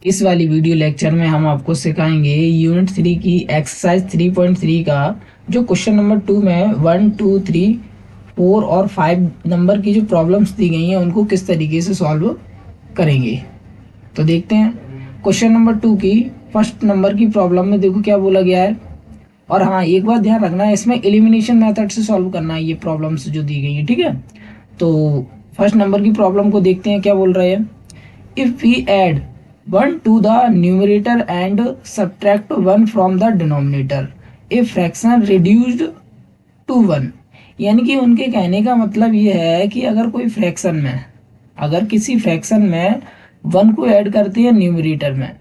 इस वाली video lecture में हम आपको सिखाएंगे यूनिट 3 की एक्सरसाइज 3.3 का जो क्वेश्चन नंबर 2 में 1, 2, 3, 4 और 5 नंबर की जो प्रॉब्लम्स दी गई हैं उनको किस तरीके से सॉल्व करेंगे। तो देखते हैं क्वेश्चन नंबर 2 की फर्स्ट नंबर की प्रॉब्लम में देखो क्या बोला गया है। और हाँ, एक बात ध्यान रखना है, इसमें एलिमिनेशन मेथड से सॉल्व करना है ये प्रॉब्लम्स जो दी गई है, ठीक है। तो फर्स्ट नंबर की प्रॉब्लम को देखते हैं क्या बोल रहे हैं। If we add 1 to the numerator and subtract 1 from the denominator, a fraction reduced to 1। यानी कि उनके कहने का मतलब ये है कि अगर कोई फ्रैक्शन में, अगर किसी फ्रैक्शन में 1 को ऐड करते हैं न्यूमरेटर में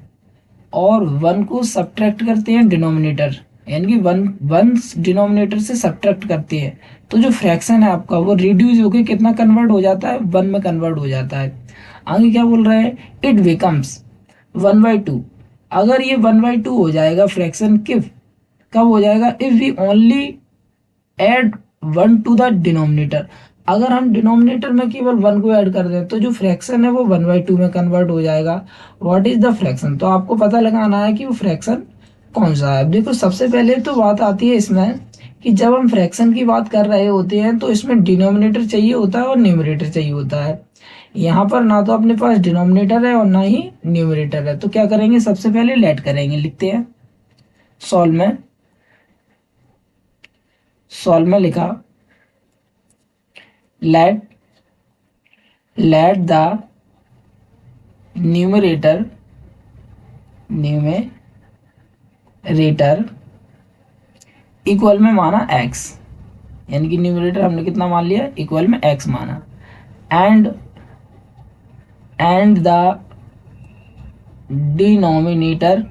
और 1 को सब्ट्रैक्ट करते हैं डिनोमिनेटर, यानी कि 1 डिनोमिनेटर से सब्ट्रैक्ट करते हैं, तो जो फ्रैक्शन है आपका वो रिड्यूस होकर कितना कन्वर्ट हो जाता है, 1 में कन्वर्ट हो जाता है। आगे क्या बोल रहा है, इट बिकम्स 1/2। अगर ये 1/2 हो जाएगा फ्रैक्शन, कब हो जाएगा, if we only add 1 to the denominator. अगर हम डिनोमिनेटर में केवल 1 को ऐड कर दें तो जो फ्रैक्शन है वो 1/2 में कन्वर्ट हो जाएगा। व्हाट इज द फ्रैक्शन, तो आपको पता लगाना है कि वो फ्रैक्शन कौन सा है। देखो सबसे पहले तो बात आती है इसमें कि जब हम फ्रैक्शन की बात कर रहे होते हैं तो इसमें डिनोमिनेटर चाहिए होता है और न्यूमरेटर चाहिए होता है। यहाँ पर ना तो अपने पास डिनोमिनेटर है और ना ही न्यूमरेटर है, तो क्या करेंगे, सबसे पहले लेट करेंगे, लिखते हैं सॉल्व में लिखा लेट द न्यूमरेटर इक्वल में माना x, यानी कि न्यूमरेटर हमने कितना मान लिया, इक्वल में x माना, एंड द डिनोमिनेटर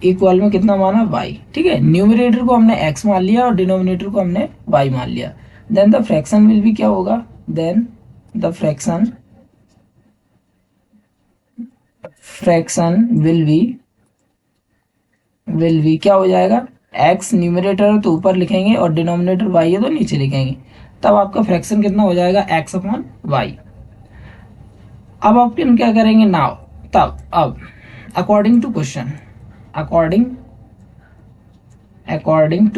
इक्वल में कितना माना, y। ठीक है, न्यूमरेटर को हमने x मान लिया और डिनोमिनेटर को हमने y मान लिया। देन द फ्रैक्शन विल भी क्या होगा, then the fraction will be क्या हो जाएगा, x न्यूमरेटर है तो ऊपर लिखेंगे और डिनोमिनेटर y है तो नीचे लिखेंगे, तब आपका फ्रैक्शन कितना हो जाएगा, x/y। अब आप क्या करेंगे नाउ, अब अकॉर्डिंग टू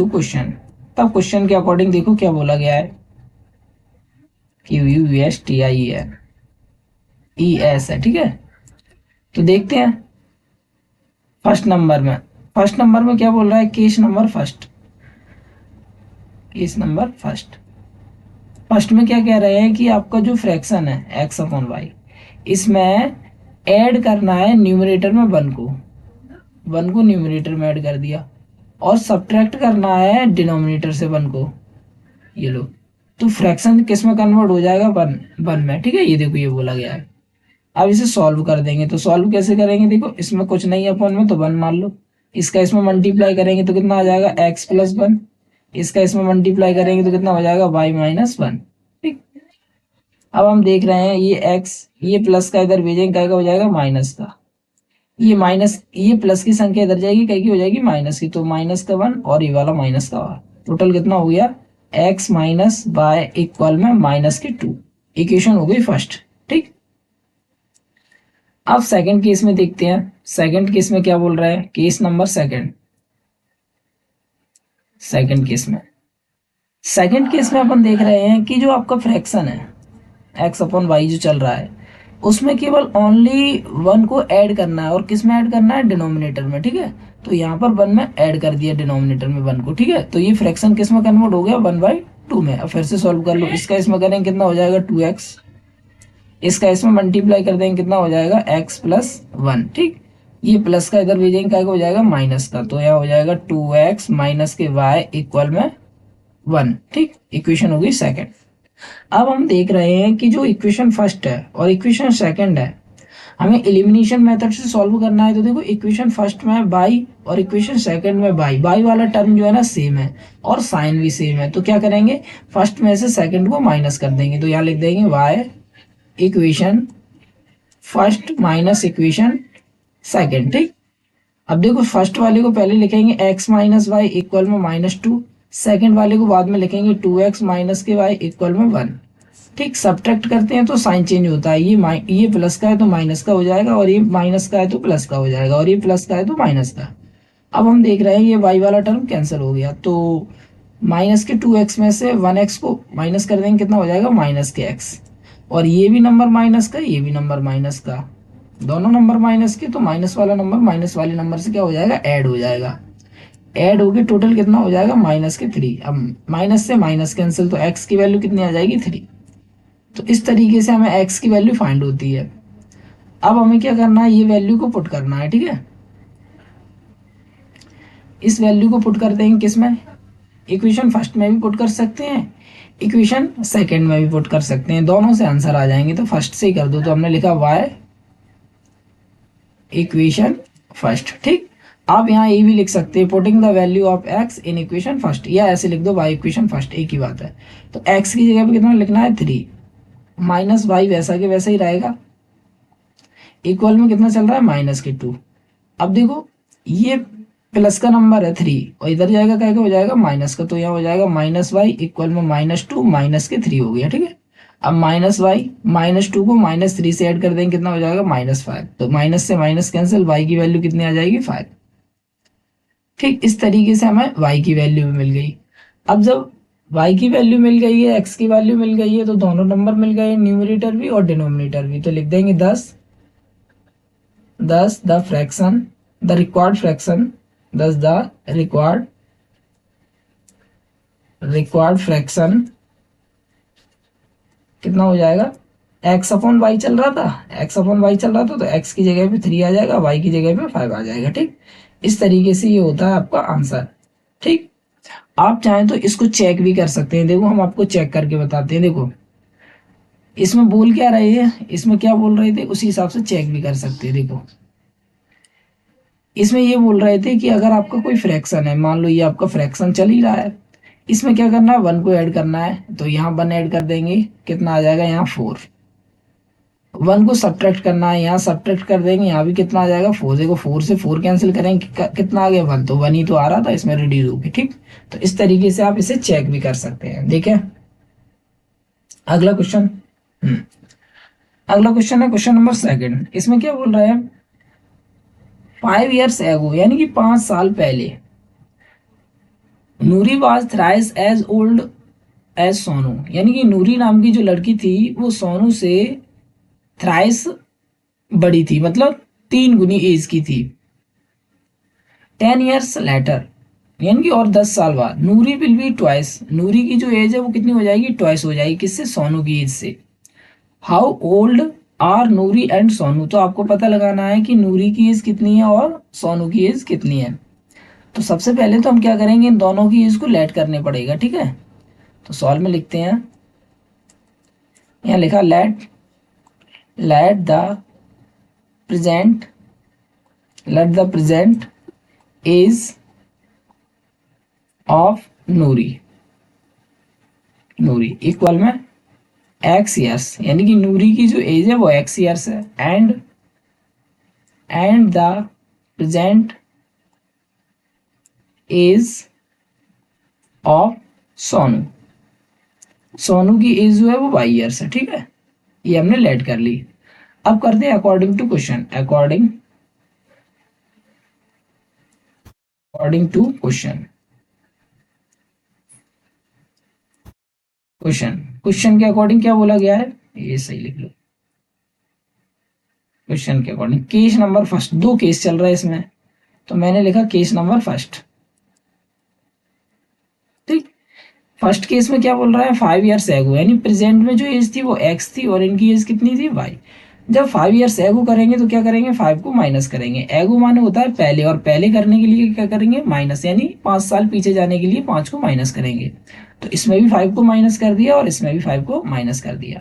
क्वेश्चन, तब क्वेश्चन के अकॉर्डिंग देखो क्या बोला गया है, QUSTIEN है, ठीक है। तो देखते हैं फर्स्ट नंबर में क्या बोल रहा है, केस नंबर फर्स्ट में क्या कह रहे हैं कि आपका जो फ्रैक्शन है x/y, इसमें ऐड करना है न्यूमरेटर में 1 को न्यूमरेटर में ऐड कर दिया और सब्ट्रैक्ट करना है डिनोमिनेटर से 1 को, ये लो। तो फ्रैक्शन किस में कन्वर्ट हो जाएगा, 1 में, ठीक है। ये देखो ये बोला गया है। अब इसे सॉल्व कर देंगे, तो सॉल्व कैसे करेंगे, देखो इसमें कुछ नहीं है अपन में, तो 1 मान लो। इसका इसमें मल्टीप्लाई करेंगे तो कितना आ जाएगा, x+1। इसका इसमें मल्टीप्लाई करेंगे तो कितना हो जाएगा, y-1। ठीक। अब हम देख रहे हैं ये x, ये प्लस का इधर भेजेंगे, क्या हो जाएगा, माइनस का। ये माइनस, ये प्लस की संख्या इधर जाएगी, क्या की हो जाएगी, माइनस की। तो -1 और ये वाला -1, टोटल कितना हो गया, x - y इक्वल में -2। इक्वेशन हो गई फर्स्ट, ठीक। अब सेकंड केस में देखते हैं, सेकंड केस में क्या बोल रहा है, केस नंबर सेकंड केस में अपन देख रहे हैं कि जो आपका फ्रैक्शन है x/y जो चल रहा है उसमें केवल ओनली 1 को ऐड करना है, और किस में ऐड करना है, डिनोमिनेटर में, ठीक है। तो यहाँ पर 1 में ऐड कर दिया डिनोमिनेटर में 1 को, ठीक है। तो ये फ्रैक्शन किस में कन्वर्ट हो गया, 1/2 में। अब फिर से सॉल्व कर लो, इसका इसमें करेंगे कितना हो जाएगा, 2x। इसका इसमें मल्टीप्लाई कर देंगे कितना हो जाएगा, x+1, ठीक। ये प्लस का इधर भेजेंगे, क्या हो जाएगा, माइनस का। तो यहाँ हो जाएगा 2x माइनस के y इक्वल में 1, ठीक। इक्वेशन हो गई सेकंड। अब हम देख रहे हैं कि जो इक्वेशन फर्स्ट है और इक्वेशन सेकंड है, हमें एलिमिनेशन मेथड से सॉल्व करना है। तो देखो इक्वेशन फर्स्ट में बाई और इक्वेशन सेकंड में बाई वाला टर्म जो है ना सेम है और साइन भी सेम है। तो क्या करेंगे, फर्स्ट में से सेकंड को माइनस कर देंगे, तो यहाँ लिख देंगे y equation first minus equation second, ठीक। अब देखो फर्स्ट वाले को पहले लिखेंगे x - y इक्वल में -2, सेकंड वाले को बाद में लिखेंगे 2x माइनस के वाई इक्वल में 1। ठीक, सब्ट्रैक्ट करते हैं तो साइन चेंज होता है, ये प्लस का है तो माइनस का हो जाएगा, और ये माइनस का है तो प्लस का हो जाएगा, और ये प्लस का है तो माइनस का। अब हम देख रहे हैं ये y वाला टर्म कैंसिल हो गया, तो माइनस के 2x में से 1x को माइनस कर देंगे, कितना हो जाएगा माइनस के x, और ये भी नंबर माइनस का, ये भी नंबर माइनस का, दोनों नंबर माइनस के, तो माइनस वाला नंबर माइनस वाले नंबर से क्या हो जाएगा, ऐड हो जाएगा। ऐड होके टोटल कितना हो जाएगा माइनस के 3। अब माइनस से माइनस कैंसिल, तो x की वैल्यू कितनी आ जाएगी 3। तो इस तरीके से हमें x की वैल्यू फाइंड होती है। अब हमें क्या करना है, ये वैल्यू को पुट करना है। ठीक है, इस वैल्यू को पुट करते हैं किस में, इक्वेशन फर्स्ट में भी पुट कर सकते हैं, इक्वेशन सेकंड में भी पुट कर सकते हैं, दोनों से आंसर आ जाएंगे। तो फर्स्ट से ही कर दो, तो हमने लिखा y इक्वेशन फर्स्ट। ठीक, आप यहाँ ये भी लिख सकते हैं putting the value of x in equation first, या ऐसे लिख दो y इक्वेशन फर्स्ट, एक ही बात है। तो x की जगह पे कितना लिखना है 3, माइनस y वैसा के वैसा ही रहेगा, इक्वल में कितना चल रहा है माइनस के 2। अब देखो ये प्लस का नंबर है 3, और इधर जाएगा क्या हो जाएगा माइनस का, तो यहाँ हो जाएगा माइनस वाई इक्वल में -2 माइनस के 3 हो गया। ठीक है, अब माइनस वाई -2 को -3 से ऐड कर देंगे, कितना हो जाएगा -5, तो माइनस से माइनस कैंसिल, वाई की वैल्यू कितनी आ जाएगी 5। ठीक, इस तरीके से हमें वाई की वैल्यू मिल गई। अब जब वाई की वैल्यू मिल गई है, एक्स की वैल्यू मिल गई है, तो दोनों नंबर मिल गए, न्यूमरेटर भी और डिनोमिनेटर भी, तो लिख देंगे 10 the fraction, the required fraction, 10 the required fraction कितना हो जाएगा, एक्स अपॉन वाई चल रहा था, एक्स अपॉन वाई चल रहा था, तो एक्स की जगह पे 3 आ जाएगा, वाई की जगह पे 5 आ जाएगा। ठीक, इस तरीके से ये होता है आपका आंसर। ठीक, आप चाहें तो इसको चेक भी कर सकते हैं, देखो हम आपको चेक करके बताते हैं। देखो इसमें बोल क्या रहे हैं, इसमें क्या बोल रहे थे, उसी हिसाब से चेक भी कर सकते हैं। देखो इसमें ये बोल रहे थे कि अगर आपका कोई फ्रैक्शन है, मान लो ये आपका फ्रैक्शन चल ही रहा है, इसमें क्या करना है 1 को ऐड करना है, तो यहाँ 1 ऐड कर देंगे, कितना आ जाएगा यहाँ 4। 1 को सब्ट्रैक्ट करना है, यहाँ सब्ट्रैक्ट कर देंगे, यहाँ भी कितना आ जाएगा 4। देखो 4 से 4 कैंसिल करेंगे, कितना आ गया 1, तो 1 ही तो आ रहा था, इसमें रिड्यूस होगी। ठीक, तो इस तरीके से आप इसे चेक भी कर सकते हैं। देखिए अगला क्वेश्चन, अगला क्वेश्चन है क्वेश्चन नंबर 2। इसमें क्या बोल रहे हैं, 5 years ago यानी कि 5 साल पहले, Noori was thrice as old as Sonu, यानी कि नूरी नाम की जो लड़की थी वो सोनू से थ्राइस बड़ी थी, मतलब 3 गुनी एज की थी। 10 years लेटर यानी कि और 10 साल बाद, नूरी विल बी ट्वाइस, नूरी की जो एज है वो कितनी हो जाएगी, ट्वाइस हो जाएगी, किससे, सोनू की एज से। How old are Nuri and Sonu, तो आपको पता लगाना है कि नूरी की एज कितनी है और सोनू की एज कितनी है। तो सबसे पहले तो हम क्या करेंगे, इन दोनों की एज को लेट करने पड़ेगा। ठीक है, तो सॉल्व में लिखते हैं, यहाँ लिखा let the present age of Nuri equal में x ईयर्स, यानी कि नूरी की जो एज है वो x ईयर्स है, and the present age of Sonu की एज जो है वो y ईयर्स है। ठीक है, ये हमने लेट कर ली। अब करते हैं according to question, according to question के अकॉर्डिंग क्या बोला गया है, ये सही लिख लो। क्वेश्चन के according case number first, 2 case चल रहा है इसमें, तो मैंने लिखा केस नंबर फर्स्ट। ठीक, फर्स्ट केस में क्या बोल रहा है, 5 years एगो, यानी प्रेजेंट में जो एज थी वो x थी और इनकी एज कितनी थी y। जब 5 years एगो करेंगे तो क्या करेंगे, 5 को माइनस करेंगे, एगो माने होता है पहले, और पहले करने के लिए क्या करेंगे माइनस, यानी 5 साल पीछे जाने के लिए 5 को माइनस करेंगे। तो इसमें भी 5 को माइनस कर दिया और इसमें भी 5 को माइनस कर दिया।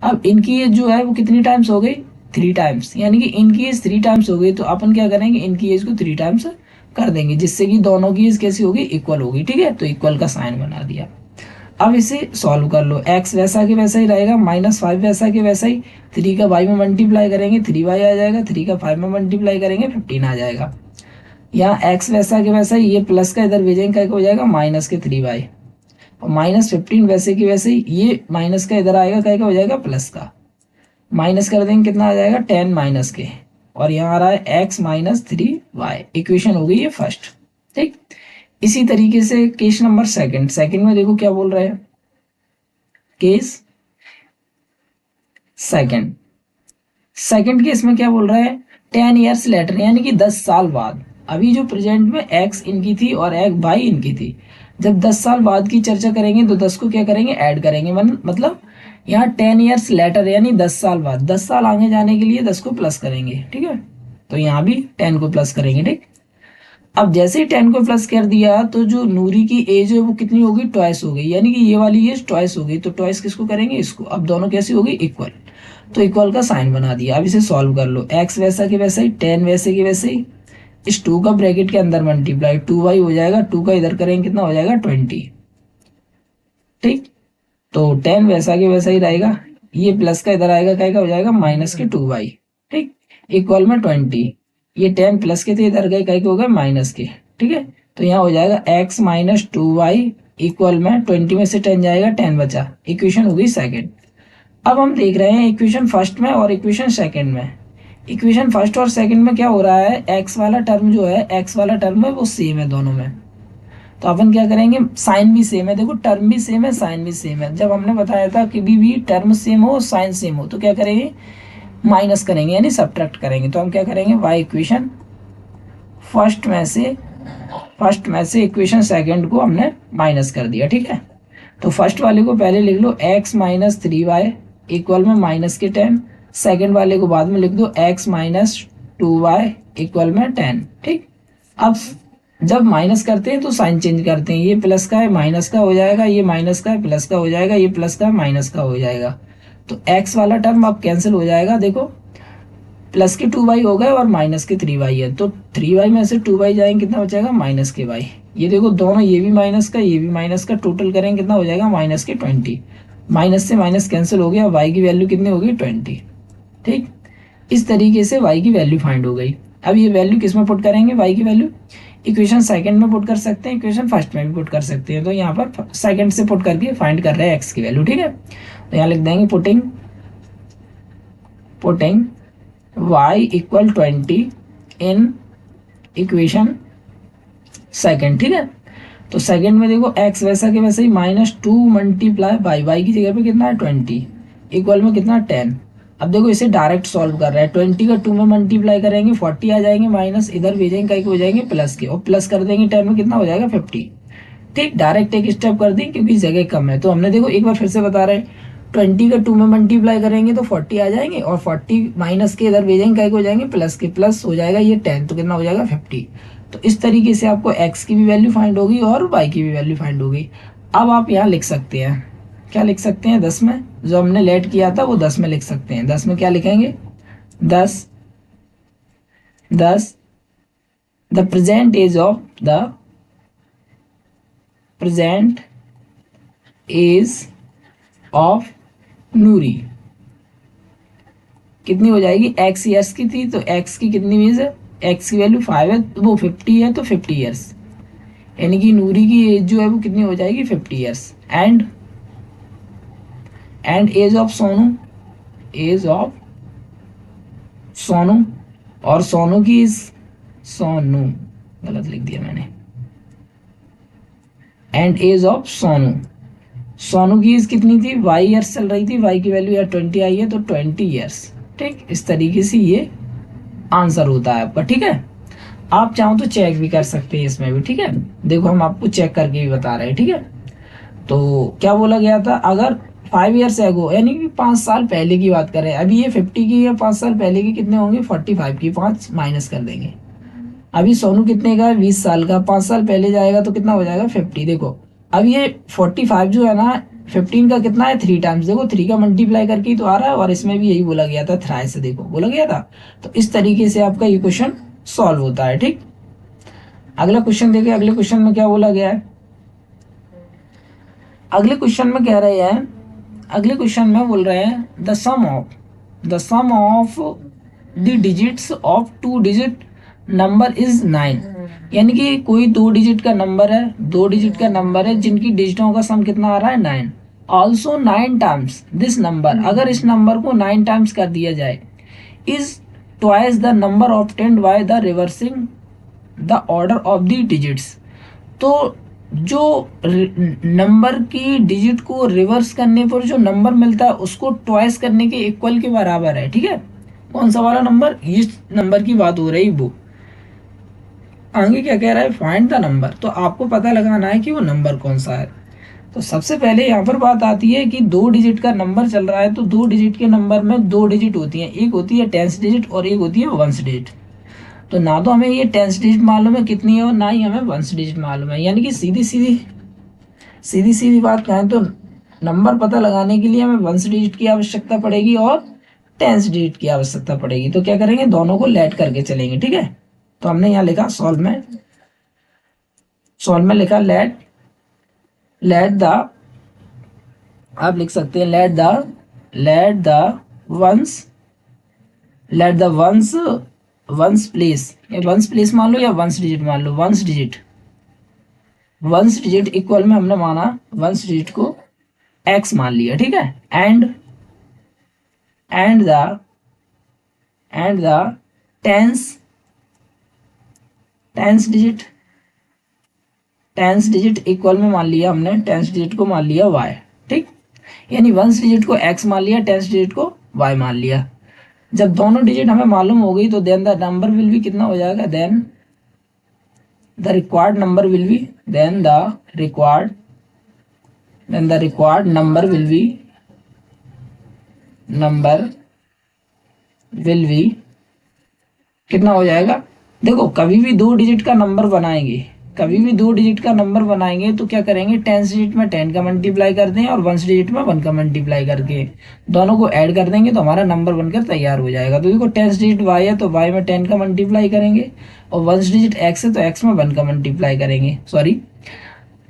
अब इनकी एज जो है वो कितनी टाइम्स हो गई, 3 टाइम्स, यानी कि इनकी एज 3 टाइम्स हो गई, तो अपन क्या करेंगे, इनकी एज को 3 टाइम्स कर देंगे, जिससे कि दोनों की एज कैसी होगी, इक्वल होगी। ठीक है, तो इक्वल का साइन बना दिया। अब इसे सॉल्व कर लो, x वैसा के वैसा ही रहेगा, -5 वैसा के वैसा ही, 3 का y में मल्टीप्लाई करेंगे 3y आ जाएगा, 3 का 5 में मल्टीप्लाई करेंगे 15 आ जाएगा। यहाँ एक्स वैसा के वैसा ही, ये प्लस का इधर भेजेंगे क्या हो जाएगा माइनस के 3y, और -15 वैसे की वैसे ही ये माइनस का इधर आएगा क्या हो जाएगा प्लस का, माइनस कर देंगे कितना आ जाएगा 10 माइनस के, और यहाँ आ रहा है x माइनस 3y। इक्वेशन हो गई ये फर्स्ट। ठीक, इसी तरीके से केस नंबर सेकंड, सेकंड में देखो क्या बोल रहे हैं, केस सेकंड, सेकंड केस में क्या बोल रहा है 10 ईयर्स लेटर, यानी कि 10 साल बाद। अभी जो प्रेजेंट में x इनकी थी और y इनकी थी, जब 10 साल बाद की चर्चा करेंगे तो 10 को क्या करेंगे ऐड करेंगे, मतलब यहाँ 10 ईयर्स लेटर यानी 10 साल बाद, 10 साल आगे जाने के लिए 10 को प्लस करेंगे। ठीक है, तो यहाँ भी 10 को प्लस करेंगे। ठीक, अब जैसे ही 10 को प्लस कर दिया तो जो नूरी की एज है वो कितनी होगी ट्वाइस हो गई, यानी कि ये वाली एज ट्वाइस हो गई, तो ट्वाइस किसको करेंगे इसको। अब दोनों कैसी हो गई इक्वल, तो इक्वल का साइन बना दिया। अब इसे सॉल्व कर लो, एक्स वैसा के वैसा ही 10 वैसे के वैसे ही, इस 2 का ब्रैकेट के अंदर मल्टीप्लाई 2y हो जाएगा, 2 का इधर करेंगे कितना हो जाएगा 20। ठीक, तो 10 वैसा के वैसा ही रहेगा, ये प्लस का इधर आएगा क्या हो जाएगा माइनस के 2y। ठीक, इक्वल में 20, ये 10 प्लस के थे इधर गए क्या हो गए माइनस के। ठीक है, तो यहाँ हो जाएगा x माइनस 2y इक्वल में 20 में से 10 जाएगा 10 बचा, इक्वेशन हो गई सेकेंड। अब हम देख रहे हैं इक्वेशन फर्स्ट में और इक्वेशन सेकंड में। इक्वेशन फर्स्ट और सेकंड में क्या हो रहा है, x वाला टर्म जो है, x वाला टर्म है वो सेम है दोनों में, तो अपन क्या करेंगे साइन भी सेम है, देखो टर्म भी सेम है साइन भी सेम है। जब हमने बताया था कि भी टर्म सेम हो साइन सेम हो तो क्या करेंगे माइनस करेंगे यानी सब्ट्रैक्ट करेंगे, तो हम क्या करेंगे y इक्वेशन फर्स्ट में से इक्वेशन सेकंड को हमने माइनस कर दिया। ठीक है, तो फर्स्ट वाले को पहले लिख लो x माइनस 3y इक्वल में माइनस के 10, सेकेंड वाले को बाद में लिख दो x माइनस 2y इक्वल में 10। ठीक, अब जब माइनस करते हैं तो साइन चेंज करते हैं, ये प्लस का है माइनस का हो जाएगा, ये माइनस का है प्लस का हो जाएगा, ये प्लस का है माइनस का हो जाएगा, तो x वाला टर्म अब कैंसिल हो जाएगा। देखो प्लस के 2y हो गए और माइनस के 3y है, तो 3y में से 2y जाएंगे कितना हो जाएगा माइनस के y। ये देखो दोनों, ये भी माइनस का ये भी माइनस का, टोटल करेंगे कितना हो जाएगा माइनस के 20, माइनस से माइनस कैंसिल हो गया, y की वैल्यू कितनी होगी 20। ठीक, इस तरीके से y की वैल्यू फाइंड हो गई। अब ये वैल्यू किस में पुट करेंगे, y की वैल्यू इक्वेशन सेकंड में पुट कर सकते हैं, इक्वेशन फर्स्ट में भी पुट कर सकते हैं, तो यहाँ पर सेकंड से पुट करके फाइंड कर रहे हैं x की वैल्यू। ठीक है, तो यहाँ लिख देंगे putting y equal 20 in equation second. ठीक है, तो सेकंड में देखो x वैसा के वैसे ही -2 मल्टीप्लाई बाई y की जगह पे कितना है 20 इक्वल में कितना 10। अब देखो इसे डायरेक्ट सॉल्व कर रहा है, 20 का 2 में मल्टीप्लाई करेंगे 40 आ जाएंगे, माइनस इधर भेजेंगे कहीं हो जाएंगे प्लस के, और प्लस कर देंगे 10 में कितना हो जाएगा 50। ठीक, डायरेक्ट एक स्टेप कर दें क्योंकि जगह कम है, तो हमने देखो एक बार फिर से बता रहे हैं 20 का 2 में मल्टीप्लाई करेंगे तो 40 आ जाएंगे, और 40 माइनस के इधर भेजेंगे कहीं हो जाएंगे प्लस के, प्लस हो जाएगा ये 10 तो कितना हो जाएगा 50। तो इस तरीके से आपको x की भी वैल्यू फाइंड होगी और y की भी वैल्यू फाइंड होगी। अब आप यहाँ लिख सकते हैं, क्या लिख सकते हैं 10 में, जो हमने लेट किया था वो 10 में लिख सकते हैं। 10 में क्या लिखेंगे 10 द प्रेजेंट एज ऑफ नूरी कितनी हो जाएगी, x ईयर्स की थी तो x की कितनी एज है, x की वैल्यू 5 है तो वो 50 है तो 50 ईयर्स, यानी कि नूरी की एज जो है वो कितनी हो जाएगी 50 years. And age of Sonu और सोनू की एज, सोनू गलत लिख दिया मैंने, एंड एज ऑफ सोनू की एज कितनी थी y ईयर्स चल रही थी, y की वैल्यू यार 20 आई है तो 20 ईयर्स। ठीक, इस तरीके से ये आंसर होता है आपका। ठीक है, आप चाहो तो चेक भी कर सकते हैं इसमें भी। ठीक है, देखो हम आपको चेक करके भी बता रहे हैं। ठीक है, तो क्या बोला गया था, अगर 5 ईयर्स एगो यानी कि 5 साल पहले की बात करें, अभी ये 50 की है, 5 साल पहले की कितने होंगे 45 की, 5 माइनस कर देंगे। अभी सोनू कितने का है 20 साल का, 5 साल पहले जाएगा तो कितना हो जाएगा 50। देखो अब ये 45 जो है ना 15 का कितना है 3 टाइम्स, देखो 3 का मल्टीप्लाई करके ही तो आ रहा है, और इसमें भी यही बोला गया था थ्राई से, देखो बोला गया था। तो इस तरीके से आपका ये क्वेश्चन सॉल्व होता है। ठीक, अगला क्वेश्चन देखिए, अगले क्वेश्चन में क्या बोला गया है, अगले क्वेश्चन में कह रहे हैं, अगले क्वेश्चन में बोल रहे हैं the sum of the digits of 2 digit number is 9, यानी कि कोई 2 डिजिट का नंबर है, 2 डिजिट का नंबर है जिनकी डिजिटों का सम कितना आ रहा है 9। ऑल्सो 9 टाइम्स दिस नंबर, अगर इस नंबर को 9 टाइम्स कर दिया जाए, is twice the number obtained by the reversing the order of the digits. तो जो नंबर की डिजिट को रिवर्स करने पर जो नंबर मिलता है उसको ट्वाइस करने के इक्वल के बराबर है। ठीक है, कौन सा वाला नंबर, इस नंबर की बात हो रही वो। आगे क्या कह रहा है, फाइंड द नंबर, तो आपको पता लगाना है कि वो नंबर कौन सा है। तो सबसे पहले यहाँ पर बात आती है कि 2 डिजिट का नंबर चल रहा है, तो 2 डिजिट के नंबर में 2 डिजिट होती हैं, एक होती है 10th डिजिट और एक होती है 1st डिजिट। तो ना तो हमें ये 10th डिजिट मालूम है कितनी है और ना ही हमें 1st डिजिट मालूम है, यानी कि सीधी सीधी सीधी सीधी बात कहें तो नंबर पता लगाने के लिए हमें 1st डिजिट की आवश्यकता पड़ेगी और 10th डिजिट की आवश्यकता पड़ेगी। तो क्या करेंगे, दोनों को लेट करके चलेंगे। ठीक है, तो हमने यहाँ लिखा सॉल्व में लिखा लेट लेट द, आप लिख सकते हैं let the once let the ones place, या वंस प्लेस मान लो या वंस डिजिट मान लो, वंस डिजिट इक्वल में हमने माना वंस डिजिट को x मान लिया। ठीक है, and the tens digit equal में मान लिया हमने, टेंस डिजिट को मान लिया y। ठीक, यानी वंस डिजिट को x मान लिया, टेंस डिजिट को y मान लिया। जब दोनों डिजिट हमें मालूम हो गई तो then the number will be कितना हो जाएगा, then the required number will be then the required number will be कितना हो जाएगा। देखो, कभी भी 2 डिजिट का नंबर बनाएंगे तो क्या करेंगे, 10th डिजिट में 10 का मल्टीप्लाई कर दें और 1st डिजिट में 1 का मल्टीप्लाई करके दोनों को ऐड कर देंगे तो हमारा नंबर बनकर तैयार हो जाएगा। तो देखो 10th डिजिट y है तो y में 10 का मल्टीप्लाई करेंगे और 1st डिजिट x है तो x में 1 का मल्टीप्लाई करेंगे, सॉरी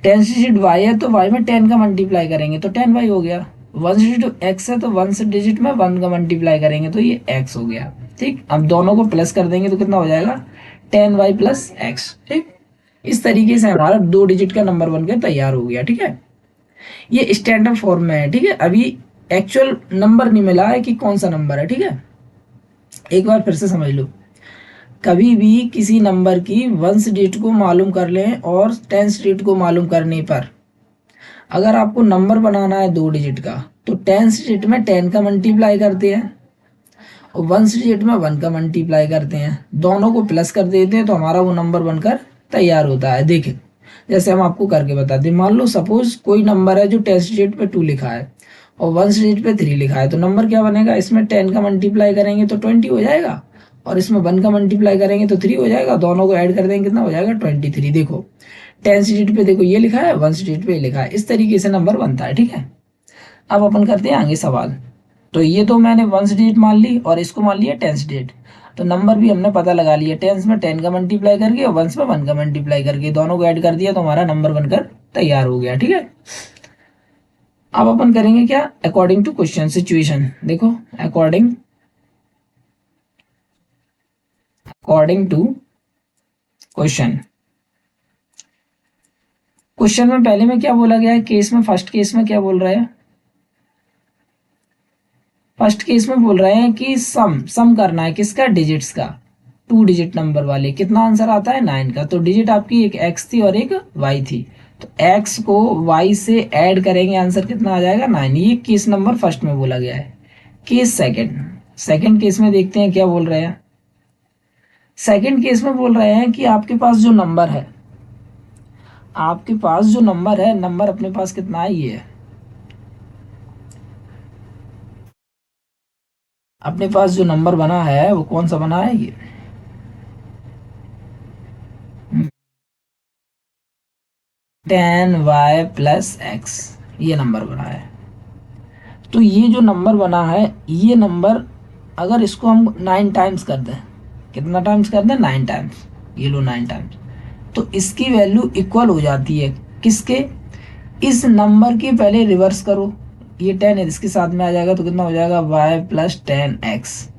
10th डिजिट y है तो y में 10 का मल्टीप्लाई करेंगे तो 10y हो गया। 1st डिजिट x है तो 1st डिजिट में 1 का मल्टीप्लाई करेंगे तो ये x हो गया। ठीक, अब दोनों को प्लस कर देंगे तो कितना हो जाएगा, 10y प्लस x। ठीक, इस तरीके से हमारा 2 डिजिट का नंबर बनकर तैयार हो गया। ठीक है, ये स्टैंडर्ड फॉर्म में है। ठीक है, अभी एक्चुअल नंबर नहीं मिला है कि कौन सा नंबर है। ठीक है, एक बार फिर से समझ लो, कभी भी किसी नंबर की 1st डिजिट को मालूम कर लें और 10th डिजिट को मालूम करने पर, अगर आपको नंबर बनाना है 2 डिजिट का तो 10th डिजिट में 10 का मल्टीप्लाई करते हैं और 1st डिजिट में 1 का मल्टीप्लाई करते हैं, दोनों को प्लस कर देते हैं तो हमारा वो नंबर बनकर तैयार होता है। देखिए, जैसे हम आपको करके बताते हैं, मान लो सपोज कोई नंबर है जो 10th डिजिट पे 2 लिखा है और 1st डिजिट पे 3 लिखा है, तो नंबर क्या बनेगा, इसमें 10 का मल्टीप्लाई करेंगे तो 20 हो जाएगा और इसमें 1 का मल्टीप्लाई करेंगे तो 3 हो जाएगा, दोनों को ऐड कर देंगे कितना हो जाएगा 23। देखो 10th डिजिट पे देखो ये लिखा है, 1st डिजिट पे ये लिखा है, इस तरीके से नंबर बनता है। ठीक है, अब अपन करते हैं आगे सवाल। तो ये तो मैंने 1st डिजिट मान ली और इसको मान लिया 10th डिजिट, तो नंबर भी हमने पता लगा लिया, 10th में 10 का मल्टीप्लाई करके और 1st में 1 का मल्टीप्लाई करके दोनों को ऐड कर दिया तो हमारा नंबर बनकर तैयार हो गया। ठीक है, अब अपन करेंगे क्या, अकॉर्डिंग टू क्वेश्चन सिचुएशन। देखो, अकॉर्डिंग टू क्वेश्चन में पहले में क्या बोला गया है, केस में, फर्स्ट केस में क्या बोल रहा है, फर्स्ट केस में बोल रहे हैं कि सम करना है किसका, डिजिट्स का, 2 डिजिट नंबर वाले। कितना आंसर आता है 9 का। तो डिजिट आपकी एक x थी और एक y थी, तो x को y से ऐड करेंगे, आंसर कितना आ जाएगा 9। ये केस नंबर फर्स्ट में बोला गया है। केस सेकंड केस में देखते हैं क्या बोल रहे हैं। सेकंड केस में बोल रहे हैं कि आपके पास जो नंबर है, नंबर अपने पास कितना है, ये है अपने पास जो नंबर बना है वो कौन सा बना है, ये 10y प्लस x, ये नंबर बना है। तो ये जो नंबर बना है, ये नंबर अगर इसको हम 9 टाइम्स कर दें, कितना टाइम्स कर दें, 9 टाइम्स, ये लो 9 टाइम्स, तो इसकी वैल्यू इक्वल हो जाती है किसके, इस नंबर की पहले रिवर्स करो, ये 10 है इसके साथ में आ जाएगा तो कितना हो जाएगा y प्लस 10x।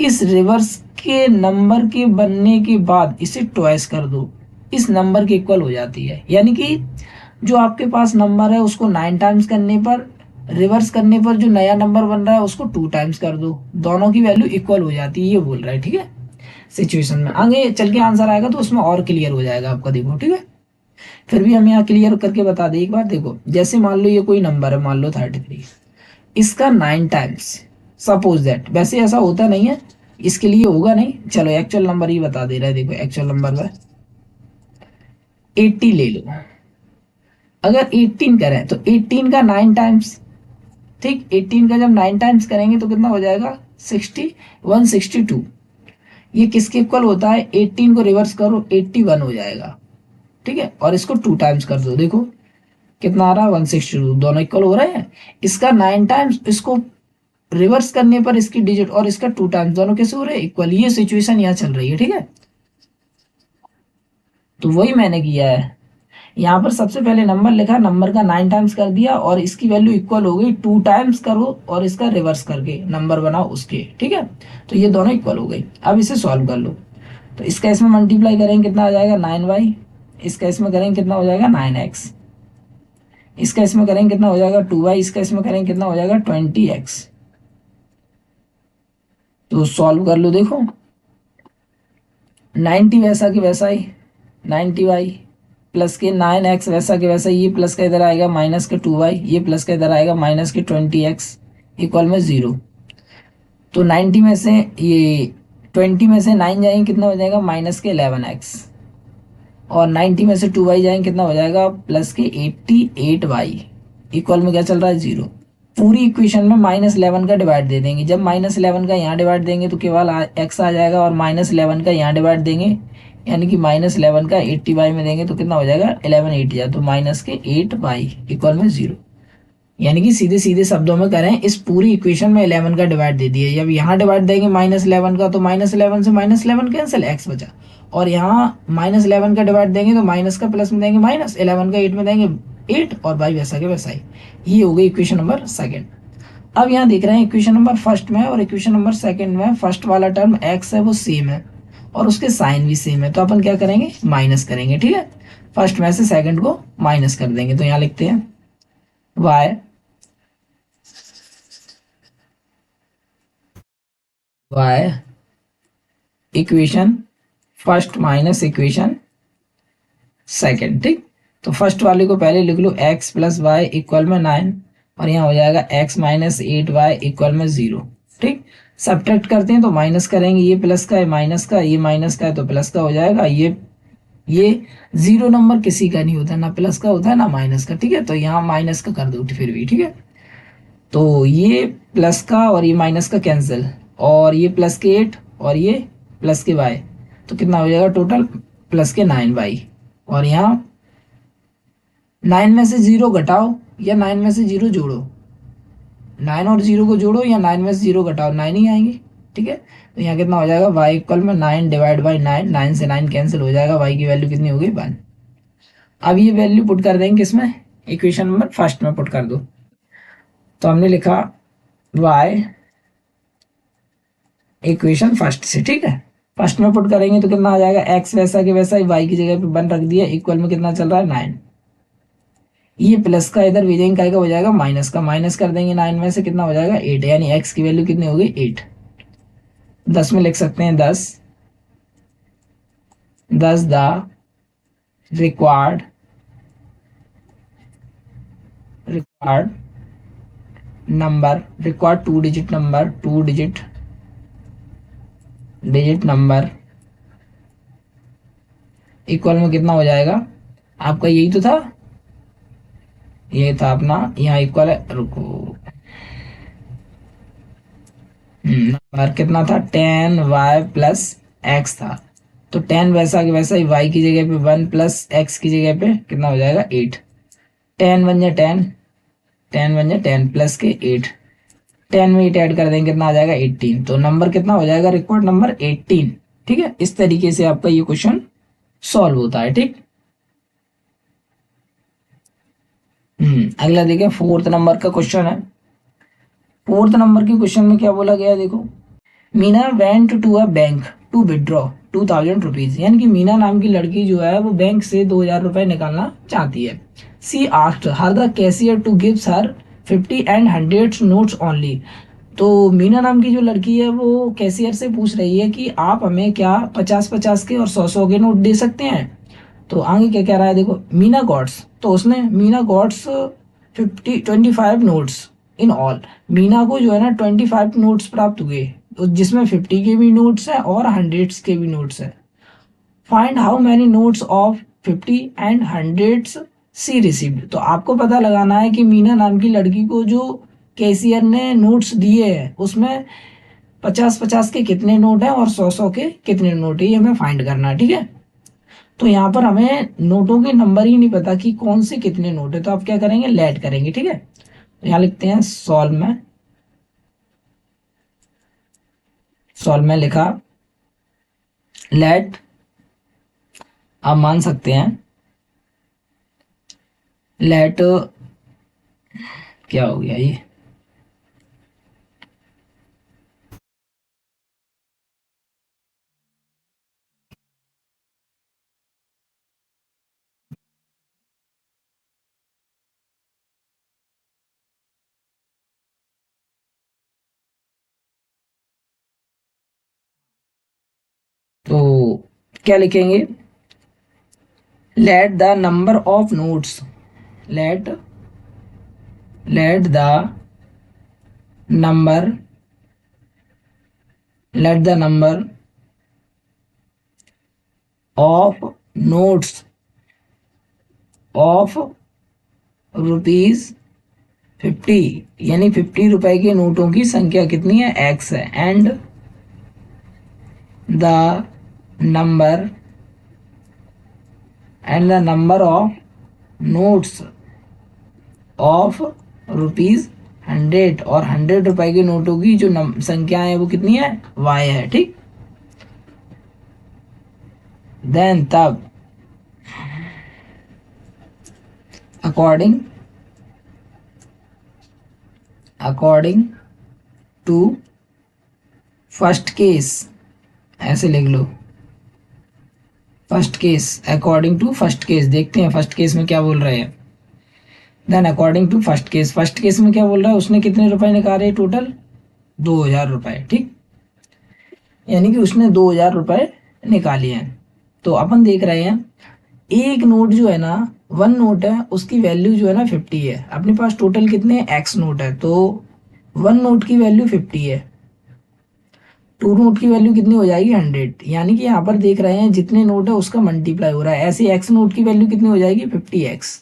इस रिवर्स इसके नंबर के बनने के बाद इसे ट्वाइस कर दो, इस नंबर के इक्वल हो जाती है। यानी कि जो आपके पास नंबर है उसको 9 टाइम्स करने पर, रिवर्स करने पर जो नया नंबर बन रहा है उसको 2 टाइम्स कर दो, दोनों की वैल्यू इक्वल हो जाती है, ये बोल रहा है। ठीक है, सिचुएशन में आगे चल के आंसर आएगा तो उसमें और क्लियर हो जाएगा आपका। देखो ठीक है, फिर भी हम यहाँ क्लियर करके बता दें एक बार। देखो जैसे मान लो ये कोई नंबर है, मान लो 33, इसका 9 टाइम्स, सपोज दैट, वैसे ऐसा होता नहीं है, इसके लिए होगा नहीं, चलो एक्चुअल नंबर ही बता दे रहा है। देखो एक्चुअल नंबर में 80 ले लो, अगर 18 करें तो 18 का 9 टाइम्स, ठीक, 18 का जब 9 टाइम्स करेंगे तो कितना हो जाएगा 60, 162। ये किसके इक्वल होता है, 18 को रिवर्स करो 81 हो जाएगा। ठीक है, और इसको 2 टाइम्स कर दो, देखो कितना आ रहा है 162, दोनों इक्वल हो रहे हैं। इसका 9 टाइम्स, इसको रिवर्स करने पर इसकी डिजिट और इसका 2 टाइम्स, दोनों कैसे हो रहे हैं इक्वल। ये सिचुएशन यहाँ चल रही है। ठीक है, तो वही मैंने किया है, यहाँ पर सबसे पहले नंबर लिखा, नंबर का 9 टाइम्स कर दिया और इसकी वैल्यू इक्वल हो गई, 2 टाइम्स करो और इसका रिवर्स करके नंबर बनाओ उसके। ठीक है, तो ये दोनों इक्वल हो गई। अब इसे सॉल्व कर लो, तो इसका इसमें मल्टीप्लाई करेंगे कितना आ जाएगा 9y, इसका इसमें करेंगे कितना हो जाएगा 9x, इसका इसमें करेंगे कितना हो जाएगा 2y, इसका इसमें करेंगे कितना हो जाएगा 20x। तो सॉल्व कर लो, देखो 90 वैसा कि वैसा ही, 90y प्लस के 9x वैसा के वैसा, ये प्लस का इधर आएगा माइनस के 2y, ये प्लस का इधर आएगा माइनस के 20x इक्वल में 0। तो 90 में से ये 20 में से 9 जाएंगे कितना हो जाएगा माइनस के 11x, और 90 में से 2y जाएंगे कितना हो जाएगा प्लस के 88y इक्वल में क्या चल रहा है 0। पूरी इक्वेशन में -11 का डिवाइड दे देंगे, जब -11 का यहाँ डिवाइड देंगे तो केवल x आ जाएगा, और -11 का यहाँ डिवाइड देंगे यानी कि -11 का 80y में देंगे तो कितना हो जाएगा 11 8 जा तो माइनस के 8y इक्वल में 0। यानी कि सीधे सीधे शब्दों में करें, इस पूरी इक्वेशन में 11 का डिवाइड दे दिया, जब यहाँ डिवाइड देंगे -11 का तो -11 से -11 कैंसिल, x बचा, और यहाँ -11 का डिवाइड देंगे तो माइनस का प्लस में देंगे माइनस, 11 का 8 में देंगे 8, और बाई वैसा के वैसा ही। ये हो गई इक्वेशन नंबर सेकंड। अब यहाँ देख रहे हैं इक्वेशन नंबर फर्स्ट में और इक्वेशन नंबर सेकंड में फर्स्ट वाला टर्म x है वो सेम है और उसके साइन भी सेम है, तो अपन क्या करेंगे माइनस करेंगे। ठीक है, फर्स्ट में से सेकंड को माइनस कर देंगे, तो यहाँ लिखते हैं y equation first minus equation second. ठीक, तो फर्स्ट वाले को पहले लिख लो x प्लस वाई इक्वल में 9, और यहाँ हो जाएगा x माइनस 8y इक्वल में 0। ठीक, सब्ट्रैक्ट करते हैं तो माइनस करेंगे, ये प्लस का है माइनस का, ये माइनस का है तो प्लस का हो जाएगा। ये 0 नंबर किसी का नहीं होता, ना प्लस का होता है ना माइनस का। ठीक है, तो यहाँ माइनस का कर दो फिर भी। ठीक है, तो ये प्लस का और ये माइनस का कैंसिल, और ये प्लस के 8 और ये प्लस के y, तो कितना हो जाएगा टोटल प्लस के 9y, और यहाँ 9 में से 0 घटाओ या 9 में से 0 जोड़ो, 9 और 0 को जोड़ो या 9 में से 0 घटाओ, 9 ही आएंगे। ठीक है, तो यहाँ कितना हो जाएगा y इक्वल में 9 डिवाइड बाई 9, 9 से 9 कैंसिल हो जाएगा, y की वैल्यू कितनी होगी 1। अब ये वैल्यू पुट कर देंगे किसमें, इक्वेशन नंबर फर्स्ट में पुट कर दो। तो हमने लिखा y इक्वेशन फर्स्ट से। ठीक है, फर्स्ट में पुट करेंगे तो कितना आ जाएगा x वैसा के वैसा ही, y की जगह पे 1 रख दिया, इक्वल में कितना चल रहा है 9, ये प्लस का इधर भेजेंगे का हो जाएगा माइनस का, माइनस कर देंगे 9 में से कितना हो जाएगा 8, यानी x की वैल्यू कितनी होगी 8। 10 में लिख सकते हैं 10 the required number, required 2 digit number, 2 digit number equal में कितना हो जाएगा आपका, यही तो था, ये था अपना यहाँ इक्वल है, रुको नंबर कितना था 10y प्लस x था, तो 10 वैसा कि वैसा ही y की जगह पे 1 प्लस x की जगह पे कितना हो जाएगा 8, 10 1 जा 10, 10 1 जा 10 प्लस के 8, 10 में 8 ऐड कर देंगे कितना आ जाएगा 18, तो नंबर कितना हो जाएगा रिकॉर्ड नंबर 18। ठीक है, इस तरीके से आपका ये क्वेश्चन सॉल्व होता है। ठीक, अगला देखिए फोर्थ नंबर का क्वेश्चन है। फोर्थ नंबर के क्वेश्चन में क्या बोला गया है देखो, Meena went to a bank to withdraw 2000 rupees, यानी कि मीना नाम की लड़की जो है वो बैंक से 2000 रुपए निकालना चाहती है। She asked her the cashier to gives her 50 and 100 notes only. तो मीना नाम की जो लड़की है वो कैशियर से पूछ रही है कि आप हमें क्या 50-50 के और 100-100 के नोट दे सकते हैं। तो आगे क्या कह रहा है देखो, मीना गॉट्स, तो उसने Meena gots 25 notes in all. Meena को जो है ना 25 नोट्स प्राप्त हुए, तो जिसमें 50 के भी नोट्स हैं और 100 के भी नोट्स हैं। Find how many notes of 50 and 100 she received. तो आपको पता लगाना है कि मीना नाम की लड़की को जो कैशियर ने नोट्स दिए हैं उसमें 50-50 के कितने नोट हैं और 100-100 के कितने नोट है, ये हमें फाइंड करना है। ठीक है, तो यहाँ पर हमें नोटों के नंबर ही नहीं पता कि कौन से कितने नोट है, तो आप क्या करेंगे, लेट करेंगे। ठीक है, तो यहाँ लिखते हैं सॉल्व में लिखा लेट, आप मान सकते हैं लेट, क्या हो गया ये, तो क्या लिखेंगे, let the number of notes, let let the number let the number of notes of rupees 50, यानी 50 रुपए के नोटों की संख्या कितनी है, एक्स है, and the number of notes of rupees 100, और 100 रुपए के नोटों की जो संख्या है वो कितनी है, वाई है। ठीक, देन तब अकॉर्डिंग टू फर्स्ट केस, ऐसे लिख लो, first case, according to first case, देखते हैं फर्स्ट केस में क्या बोल रहे हैं। Then according to first case में क्या बोल रहा है, उसने कितने रुपए निकाले टोटल, 2000 रुपए। ठीक, यानी कि उसने 2000 रुपए निकाले हैं। तो अपन देख रहे हैं एक नोट जो है ना, 1 नोट है, उसकी वैल्यू जो है ना 50 है। अपने पास टोटल कितने एक्स नोट है, तो 1 नोट की वैल्यू 50 है, 2 नोट की वैल्यू कितनी हो जाएगी, 100। यानी कि यहाँ पर देख रहे हैं जितने नोट है उसका मल्टीप्लाई हो रहा है, ऐसे एक्स नोट की वैल्यू कितनी हो जाएगी, 50x।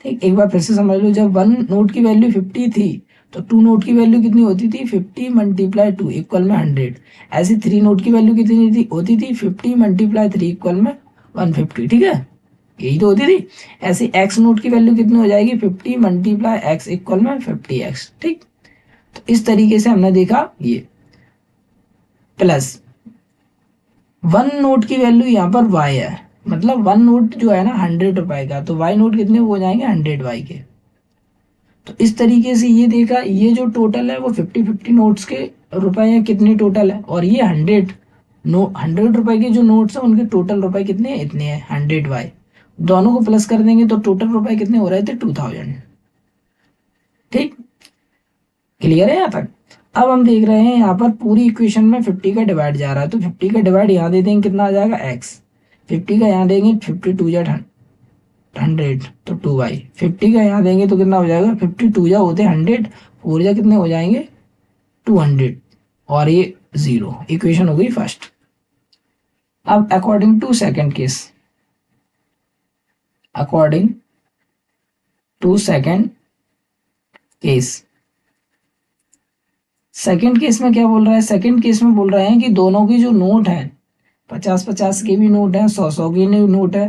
ठीक, एक बार फिर से समझ लो, जब 1 नोट की वैल्यू 50 थी तो 2 नोट की वैल्यू कितनी होती थी, 50 मल्टीप्लाई 2 इक्वल में 100। ऐसे 3 नोट की वैल्यू कितनी थी, होती थी 50 मल्टीप्लाई 3 इक्वल में 150। ठीक है, यही तो होती थी। ऐसे एक्स नोट की वैल्यू कितनी हो जाएगी, 50 मल्टीप्लाई एक्स इक्वल में 50x। ठीक, तो इस तरीके से हमने देखा ये, प्लस 1 नोट की वैल्यू यहाँ पर वाई है, मतलब 1 नोट जो है ना 100 रुपए का, तो वाई नोट कितने हो जाएंगे, 100 वाई के। तो इस तरीके से ये देखा, ये जो टोटल है वो 50-50 नोट्स के रुपए हैं, कितने टोटल है, और ये 100 रुपए के जो नोट्स हैं उनके टोटल रुपए कितने हैं, इतने हैं, 100 वाई। दोनों को प्लस कर देंगे तो टोटल रुपए कितने हो रहे थे, 2000। ठीक, क्लियर है यहाँ तक। अब हम देख रहे हैं यहाँ पर पूरी इक्वेशन में 50 का डिवाइड जा रहा है, तो 50 का डिवाइड यहाँ दे देंगे, कितना आ जाएगा, एक्स। 50 का यहाँ देंगे, 52 जा 100, तो 2y। 50 का यहाँ देंगे तो कितना हो जाएगा, 52 जा होते 100, 4 जा कितने हो जाएंगे, 200, और ये 0। इक्वेशन हो गई फर्स्ट। अब according to second case, according to second case, second case में क्या बोल रहा है, सेकंड केस में बोल रहे हैं कि दोनों की जो नोट है, 50-50 के भी नोट है, 100-100 के भी नोट है।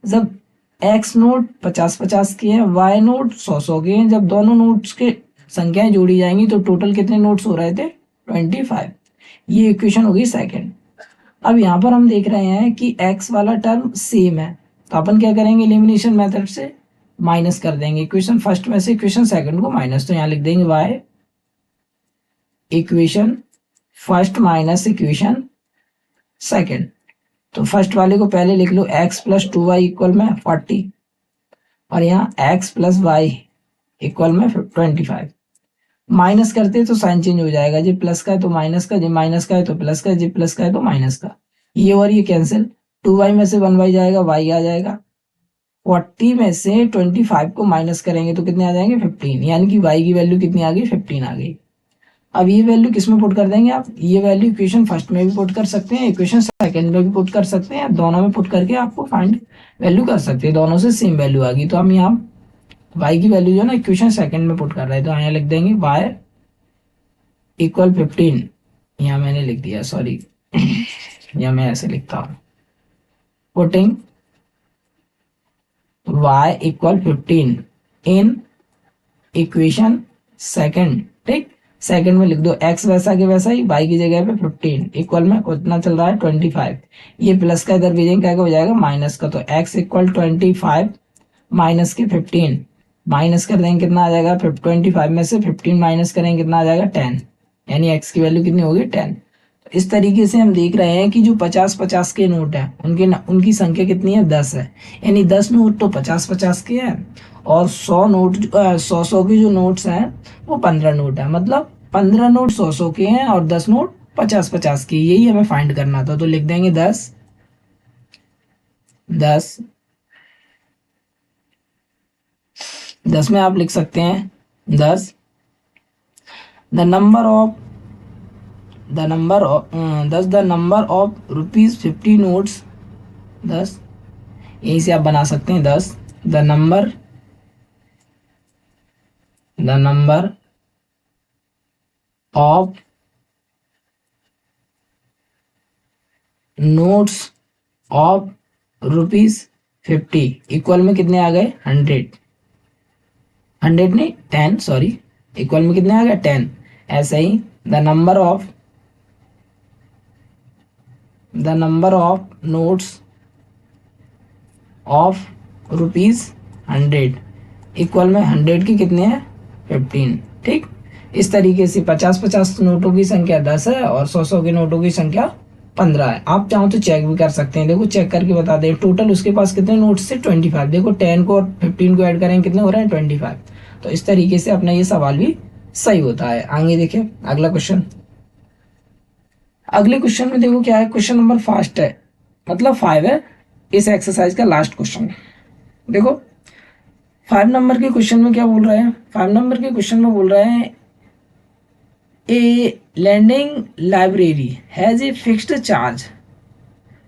जब एक्स नोट 50-50 के हैं, वाई नोट 100-100 के हैं, जब दोनों नोट्स के संख्याएं जोड़ी जाएंगी तो टोटल कितने नोट्स हो रहे थे, 25। ये इक्वेशन होगी सेकंड। अब यहाँ पर हम देख रहे हैं कि एक्स वाला टर्म सेम है, तो अपन क्या करेंगे, एलिमिनेशन मेथड से माइनस कर देंगे इक्वेशन फर्स्ट में से इक्वेशन सेकंड को माइनस, तो यहाँ लिख देंगे y equation first minus equation second. तो फर्स्ट वाले को पहले लिख लो, x प्लस 2y इक्वल में 40 और यहाँ x प्लस वाई इक्वल में 25। माइनस करते तो साइन चेंज हो जाएगा, जी प्लस का है तो माइनस का, जी माइनस का है तो प्लस का, जी प्लस का है तो माइनस का, ये और ये कैंसिल। 2y में से 1y जाएगा, y आ जाएगा। 40 में से 25 को माइनस करेंगे तो कितने आ जाएंगे 15, यानी कि y की वैल्यू कितनी आ गई 15 आ गई। अब ये वैल्यू किस में पुट कर देंगे आप, ये वैल्यू इक्वेशन फर्स्ट में भी पुट कर सकते हैं, इक्वेशन सेकंड में भी पुट कर सकते हैं, दोनों में पुट करके आपको फाइंड वैल्यू कर सकते हैं, दोनों से सेम वैल्यू आ गई। तो हम यहाँ y की वैल्यू जो है ना इक्वेशन सेकंड में पुट कर रहे हैं, तो यहाँ लिख देंगे y इक्वल 15, यहाँ मैंने लिख दिया, सॉरी या मैं ऐसे लिखता हूँ, putting y equal 15 in equation second. ठीक, सेकंड में लिख दो x वैसा के वैसा ही, y की जगह पे 15 इक्वल में कितना चल रहा है 25, ये प्लस का इधर भेजेंगे क्या हो जाएगा माइनस का, तो x इक्वल 25 माइनस के 15, माइनस कर देंगे कितना आ जाएगा 25 में से 15 माइनस करेंगे कितना आ जाएगा 10, यानी x की वैल्यू कितनी होगी 10। तो इस तरीके से हम देख रहे हैं कि जो 50-50 के नोट है उनकी संख्या कितनी है 10 है, यानी 10 नोट तो 50-50 के हैं और 100 नोट 100 के जो नोट्स हैं वो 15 नोट है, मतलब 15 नोट 100 के हैं और 10 नोट 50-50 के, यही हमें फाइंड करना था। तो लिख देंगे 10 में आप लिख सकते हैं 10 द नंबर ऑफ ₹50 नोट्स 10, यहीं से आप बना सकते हैं 10 the number of notes of ₹50 equal में कितने आ गए 100 नहीं 10, सॉरी, इक्वल में कितने आ गए 10। ऐसे ही the number of notes of ₹100 equal में 100 की कितने हैं 15। ठीक, इस तरीके से 50-50 नोटों की संख्या 10 है और 100 के नोटों की संख्या 15 है। आप चाहो तो चेक भी कर सकते हैं, देखो चेक करके बता दें टोटल उसके पास कितने नोट्स थे 25, देखो 10 को और 15 को ऐड करें कितने हो रहे हैं 25। तो इस तरीके से अपना ये सवाल भी सही होता है। आगे देखिए अगला क्वेश्चन, अगले क्वेश्चन में देखो क्या है, क्वेश्चन नंबर फर्स्ट है, मतलब 5 है इस एक्सरसाइज का लास्ट क्वेश्चन। देखो 5 नंबर के क्वेश्चन में क्या बोल रहे हैं, 5 नंबर के क्वेश्चन में बोल रहे हैं a landing library has a fixed charge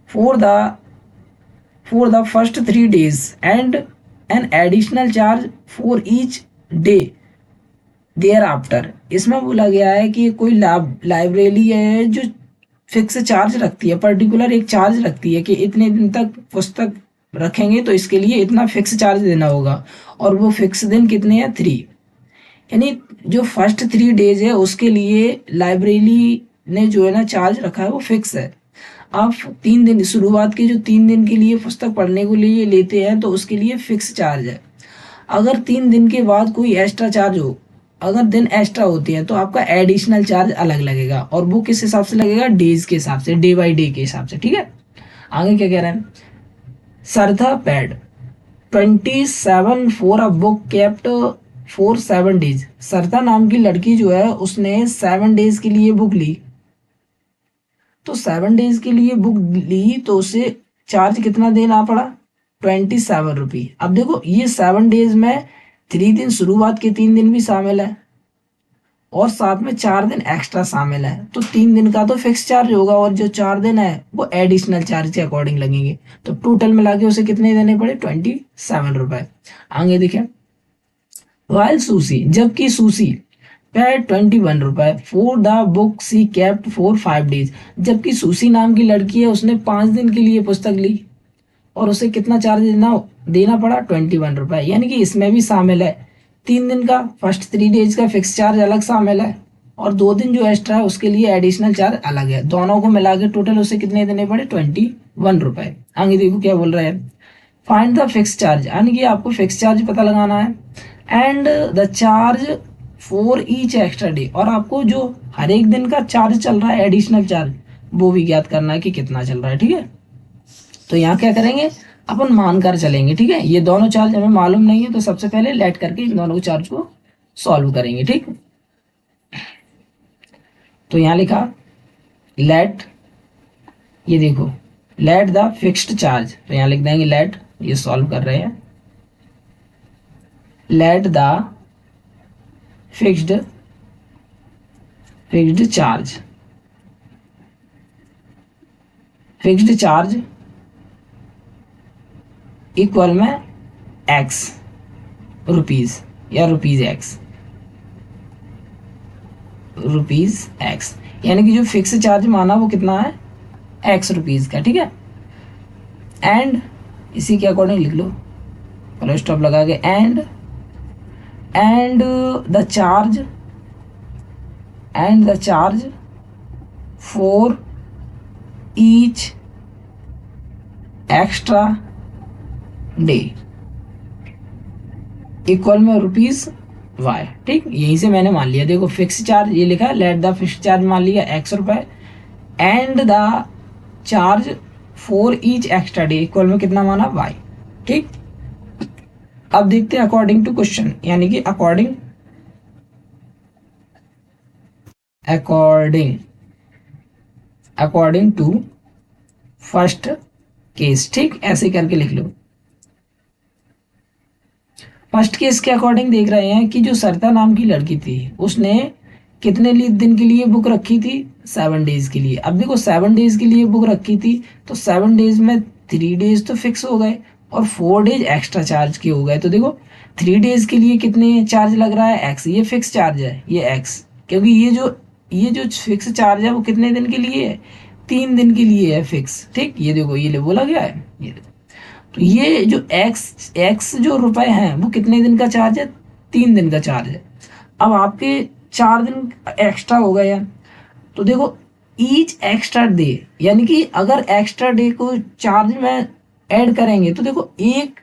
for the first 3 days and an additional charge for each day thereafter. इसमें बोला गया है कि कोई लाइब्रेरी है जो फिक्स चार्ज रखती है, पर्टिकुलर एक चार्ज रखती है कि इतने दिन तक पुस्तक रखेंगे तो इसके लिए इतना फिक्स चार्ज देना होगा, और वो फिक्स दिन कितने हैं 3, यानी जो फर्स्ट 3 days है उसके लिए लाइब्रेरी ने जो है ना चार्ज रखा है वो फिक्स है। आप 3 दिन शुरुआत के जो 3 दिन के लिए पुस्तक पढ़ने के लिए लेते हैं तो उसके लिए फिक्स चार्ज है। अगर 3 दिन के बाद कोई एक्स्ट्रा चार्ज हो, अगर दिन एक्स्ट्रा होते हैं तो आपका एडिशनल चार्ज अलग लगेगा, और वो किस हिसाब से लगेगा डेज के हिसाब से, डे बाई डे के हिसाब से। ठीक है, आगे क्या कह रहे हैं, Saratha paid 27 for a book kept for 7 days। Saratha नाम की लड़की जो है उसने 7 days के लिए बुक ली, तो 7 days के लिए बुक ली तो उसे चार्ज कितना देना पड़ा 27 रुपये। अब देखो ये 7 days में 3 दिन शुरुआत के 3 दिन भी शामिल है और साथ में 4 दिन एक्स्ट्रा शामिल है, तो 3 दिन का तो फिक्स चार्ज होगा और जो 4 दिन है वो एडिशनल चार्ज के अकॉर्डिंग लगेंगे, तो टोटल मिला के उसे कितने देने पड़े 27 रुपए। आगे देखें, वाइल सूसी, जबकि सूसी पेड 21 रुपए for the book she kept for 5 days। जबकि सूसी नाम की लड़की है उसने 5 दिन के लिए पुस्तक ली और उसे कितना चार्ज देना पड़ा 21 रुपए, यानी कि इसमें भी शामिल है 3 दिन का फर्स्ट 3 days का फिक्स चार्ज अलग शामिल है और 2 दिन जो एक्स्ट्रा है उसके लिए एडिशनल चार्ज अलग है, दोनों को मिला के टोटल उसे कितने देने पड़े 21 रुपए। आगे देखो क्या बोल रहा है, फाइंड द फिक्स चार्ज, यानी कि आपको फिक्स चार्ज पता लगाना है, and the charge for each extra day, और आपको जो हर एक दिन का चार्ज चल रहा है एडिशनल चार्ज वो भी ज्ञात करना है कि कितना चल रहा है। ठीक है, तो यहाँ क्या करेंगे, अपन मानकर चलेंगे। ठीक है, ये दोनों चार्ज हमें मालूम नहीं है तो सबसे पहले लेट करके इन दोनों चार्ज को सॉल्व करेंगे। ठीक, तो यहाँ लिखा लेट, ये देखो लेट द फिक्स्ड चार्ज, तो यहाँ लिख देंगे लेट, ये सॉल्व कर रहे हैं, let the fixed charge, fixed charge equal में एक्स रुपीज या रुपीज एक्स, रुपीज एक्स, यानी कि जो फिक्स चार्ज माना वो कितना है, एक्स रुपीज का। ठीक है, एंड इसी के अकॉर्डिंग लिख लो, फुल स्टॉप लगा के, and the charge for each extra day equal में रुपीज वाई। ठीक, यहीं से मैंने मान लिया, देखो फिक्स चार्ज ये लिखा है, लेट द फिक्स चार्ज मान लिया एक्स रुपए, and the charge for each extra day equal में कितना माना, वाई। ठीक, अब देखते हैं अकॉर्डिंग टू क्वेश्चन, यानी कि अकॉर्डिंग टू फर्स्ट केस। ठीक, ऐसे करके लिख लो। फर्स्ट केस के अकॉर्डिंग देख रहे हैं कि जो सरिता नाम की लड़की थी उसने कितने दिन के लिए बुक रखी थी, 7 डेज के लिए। अब देखो 7 डेज के लिए बुक रखी थी तो 7 डेज में 3 डेज तो फिक्स हो गए और 4 डेज एक्स्ट्रा चार्ज के हो गए। तो देखो 3 डेज के लिए कितने चार्ज लग रहा है, एक्स, ये फिक्स चार्ज है, ये एक्स, क्योंकि ये जो फिक्स चार्ज है वो कितने दिन के लिए है, 3 दिन के लिए है फिक्स। ठीक, ये देखो ये बोला गया है, ये देखो, तो ये जो एक्स जो रुपए हैं वो कितने दिन का चार्ज है, 3 दिन का चार्ज है। अब आपके 4 दिन एक्स्ट्रा हो गए हैं, तो देखो ईच एक्स्ट्रा डे, यानी कि अगर एक्स्ट्रा डे को चार्ज में ऐड करेंगे तो देखो एक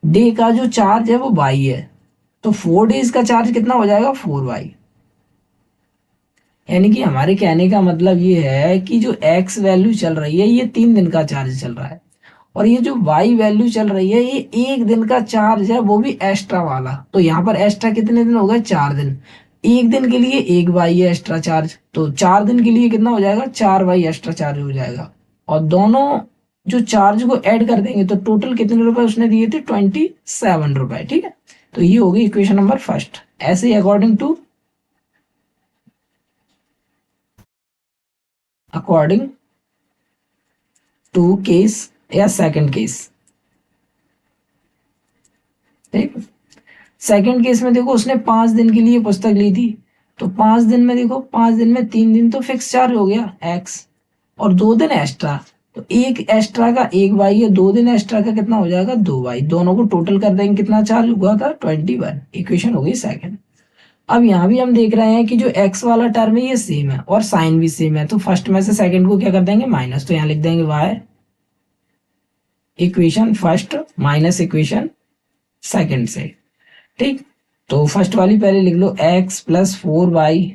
डे का जो चार्ज है वो वाई है, तो 4 डेज का चार्ज कितना हो जाएगा, 4y। यानी कि हमारे कहने का मतलब ये है कि जो x वैल्यू चल रही है ये 3 दिन का चार्ज चल रहा है, और ये जो y वैल्यू चल रही है ये 1 दिन का चार्ज है, वो भी एक्स्ट्रा वाला। तो यहाँ पर एक्स्ट्रा कितने दिन हो गए, 4 दिन। 1 दिन के लिए 1y है एक्स्ट्रा चार्ज, तो 4 दिन के लिए कितना हो जाएगा, 4y एक्स्ट्रा चार्ज हो जाएगा। और दोनों जो चार्ज को ऐड कर देंगे तो टोटल कितने रुपए उसने दिए थे, 27 रुपए। ठीक है, तो ये होगी इक्वेशन नंबर फर्स्ट। ऐसे ही अकॉर्डिंग टू केस या सेकंड केस। ठीक, सेकंड केस में देखो उसने 5 दिन के लिए पुस्तक ली थी, तो 5 दिन में देखो 5 दिन में 3 दिन तो फिक्स चार्ज हो गया एक्स, और 2 दिन एक्स्ट्रा, तो एक एक्स्ट्रा का 1y है, 2 दिन एक्स्ट्रा का कितना हो जाएगा, 2y। दोनों को टोटल कर देंगे कितना चार्ज हुआ था, 21। इक्वेशन हो गई सेकंड। अब यहाँ भी हम देख रहे हैं कि जो x वाला टर्म है ये सेम है और साइन भी सेम है, तो फर्स्ट में से सेकंड को क्या कर देंगे, माइनस, तो यहाँ लिख देंगे y equation first minus equation second से। ठीक, तो फर्स्ट वाली पहले लिख लो, x प्लस 4y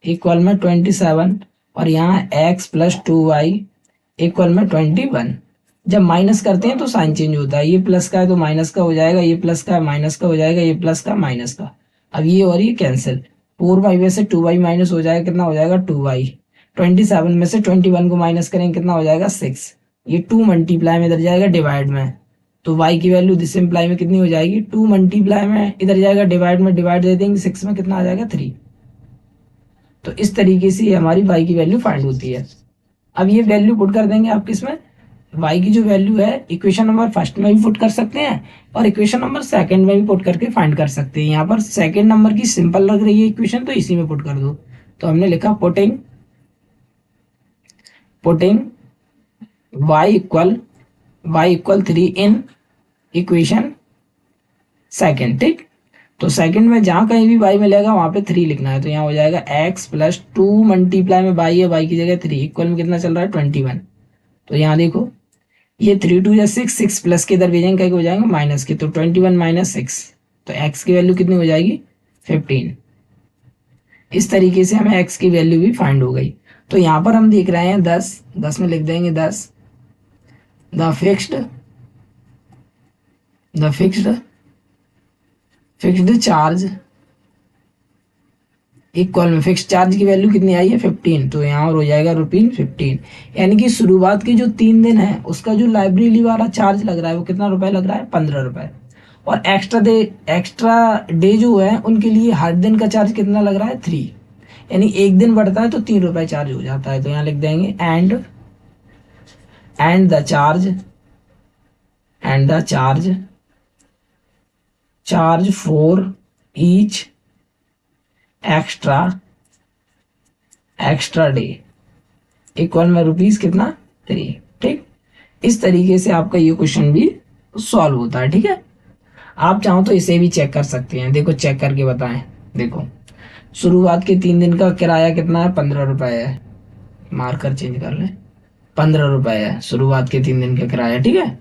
इक्वल में 27, और यहाँ x प्लस 2y इक्वल में 21। जब माइनस करते हैं तो साइन चेंज होता है, ये प्लस का है तो माइनस का हो जाएगा, ये प्लस का है माइनस का हो जाएगा, ये प्लस का माइनस का। अब ये और ये कैंसिल, 4y में से 2y माइनस हो जाएगा, कितना हो जाएगा, 2y। 27 में से 21 को माइनस करेंगे कितना हो जाएगा, 6। ये 2 मल्टीप्लाई में इधर जाएगा डिवाइड में, तो y की वैल्यू दिस सिंप्लाई में कितनी हो जाएगी, 2 मल्टीप्लाई में इधर जाएगा डिवाइड में, डिवाइड दे देंगे 6 में, कितना आ जाएगा, 3। तो इस तरीके से हमारी y की वैल्यू फाइंड होती है। अब ये वैल्यू पुट कर देंगे आप किसमें, y की जो वैल्यू है इक्वेशन नंबर फर्स्ट में भी पुट कर सकते हैं और इक्वेशन नंबर सेकंड में भी पुट करके फाइंड कर सकते हैं। यहाँ पर सेकंड नंबर की सिंपल लग रही है इक्वेशन, तो इसी में पुट कर दो। तो हमने लिखा putting y equal 3 in equation second. ठीक, तो सेकंड में जहां कहीं भी y मिलेगा वहां पे 3 लिखना है, तो यहाँ हो जाएगा x प्लस 2 मल्टीप्लाई में y है, y की जगह 3 इक्वल में कितना चल रहा है, 21। तो यहाँ देखो ये 3 2 या 6 प्लस के इधर भेजेंगे क्या हो जाएगा, माइनस के, तो 21 माइनस 6, तो x की वैल्यू कितनी हो जाएगी, 15। इस तरीके से हमें x की वैल्यू भी फाइंड हो गई। तो यहाँ पर हम देख रहे हैं 10, 10 में लिख देंगे 10, द फिक्स्ड चार्ज इक्वल में फिक्स चार्ज की वैल्यू कितनी आई है 15, तो यहाँ और हो जाएगा ₹15। यानी कि शुरुआत के जो 3 दिन है उसका जो लाइब्रेरी वाला चार्ज लग रहा है वो कितना रुपए लग रहा है, ₹15। और एक्स्ट्रा डे जो है उनके लिए हर दिन का चार्ज कितना लग रहा है, 3। यानी एक दिन बढ़ता है तो ₹3 चार्ज हो जाता है। तो यहाँ लिख देंगे and the charge for each extra day equal में रुपीज कितना, 3। ठीक, इस तरीके से आपका ये क्वेश्चन भी सॉल्व होता है। ठीक है, आप चाहो तो इसे भी चेक कर सकते हैं। देखो चेक करके बताएं। देखो शुरुआत के 3 दिन का किराया कितना है, ₹15 है। मार्कर चेंज कर लें, ₹15 है शुरुआत के 3 दिन का किराया। ठीक है,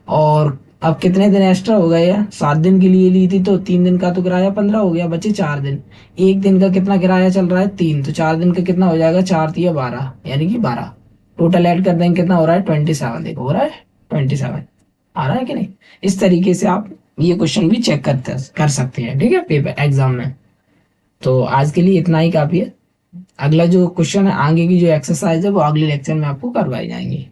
और अब कितने दिन एक्स्ट्रा हो गए हैं, 7 दिन के लिए ली थी तो 3 दिन का तो किराया 15 हो गया, बचे 4 दिन। एक दिन का कितना किराया चल रहा है, 3, तो 4 दिन का कितना हो जाएगा, 4 तिया 12, यानी कि 12। टोटल ऐड कर देंगे कितना हो रहा है, 27। देखो हो रहा है 27, आ रहा है कि नहीं। इस तरीके से आप ये क्वेश्चन भी चेक कर सकते हैं। ठीक है, पेपर एग्जाम में। तो आज के लिए इतना ही काफी है। अगला जो क्वेश्चन है, आगे की जो एक्सरसाइज है वो अगले लेक्चर में आपको करवाई जाएंगी।